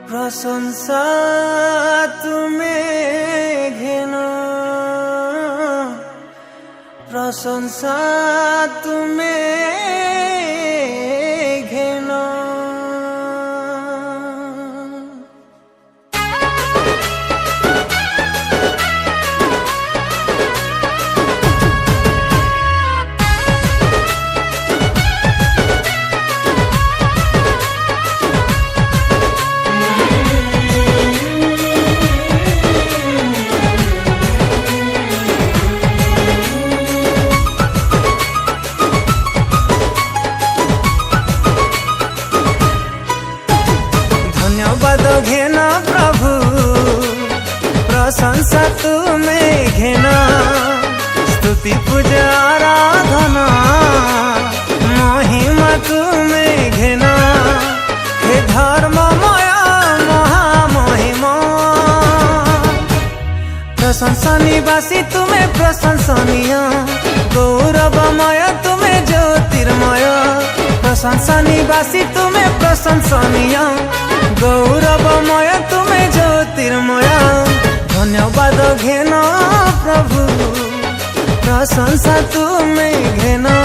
प्रशंसा तुमे घेनो, प्रशंसा तुमे घेनो। धन्यवाद घेना प्रभु, प्रशंसा तुमे घेना, स्तुति पूजा आराधना महिमा तुमे घेना। हे धर्ममय महामहिमा, प्रशंसा निवासी तुमे प्रशंसनीय, गौरवमय तुमे ज्योतिर्मय। प्रशंसा निवासी तुमे प्रशंसनीय, गौरवमय तुमे ज्योतिर्मय। धन्यवाद घेना प्रभु, प्रशंसा तुमे घेना,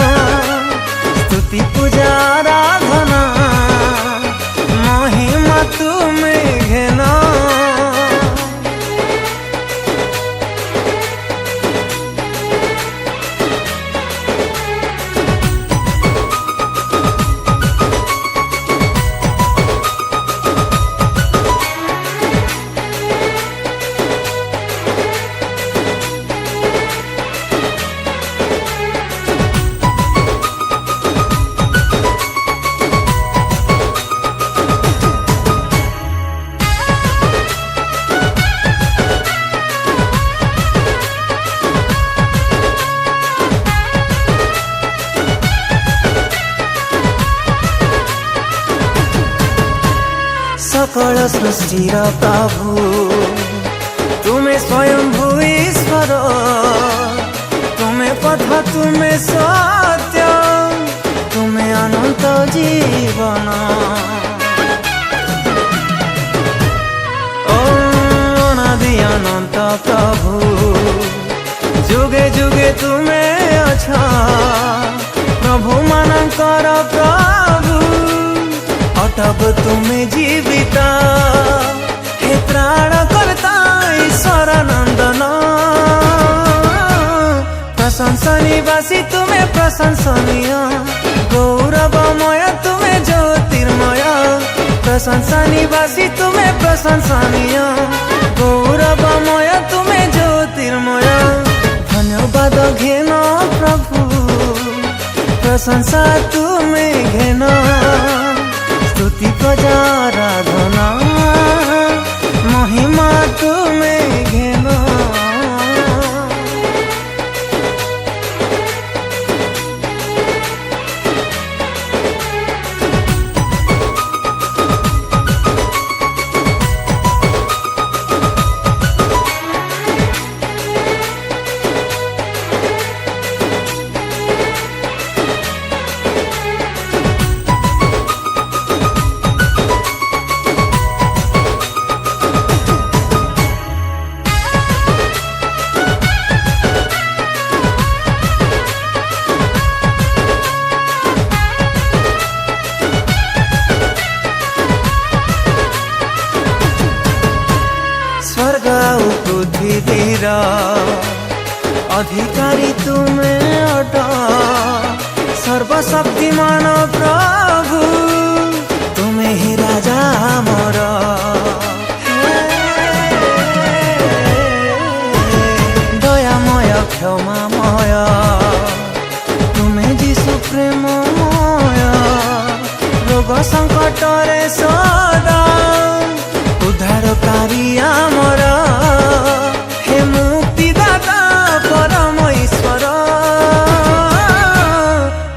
स्तुति पूजा आराधना महिमा तुमे घेना। सकल सृष्टिर प्रभु तुमे स्वयंभू ईश्वर, तुमे पथ तुमे सत्य, तुमे अनंत जीवन। ओ अनादि अनंत प्रभु, जुगे जुगे तुमे अछ प्रभु मानकर प्रभु। अटब तुमे जीवित, हे त्राण करता ईश्वर नंदन। प्रशंसा निवासी तुमे प्रशंसनीय, गौरवमय तुमे ज्योतिर्मय। प्रशंसा निवासी तुमे प्रशंसनीय, गौरवमय तुमे ज्योतिर्मय। धन्यवाद घेना प्रभु, प्रशंसा तुमे घेना, स्तुति पूजा आराधना महिमा तुमे घेना। स्वर्ग पृथ्वीर अधिकारी तुमे अट, सर्वशक्तिमान प्रभु तुमे ही राजा मोर। दयामय क्षमामय तुमे जीशु प्रेममय। रोग संकटरे सदा उद्धारकारी आमर, हे मुक्तिदाता परम ईश्वर।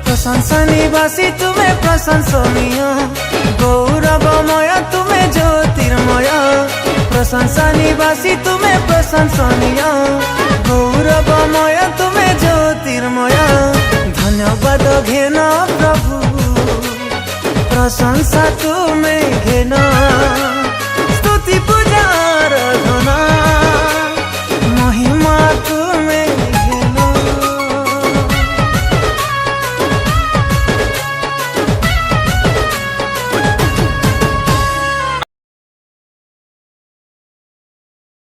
प्रशंसा निवासी तुमे प्रशंसनीय, गौरवमय तुमे ज्योतिर्मय। प्रशंसा निवासी तुमे प्रशंसनीय, गौरवमय तुमे ज्योतिर्मय। धन्यवाद घेना प्रभु, प्रशंसा तुमे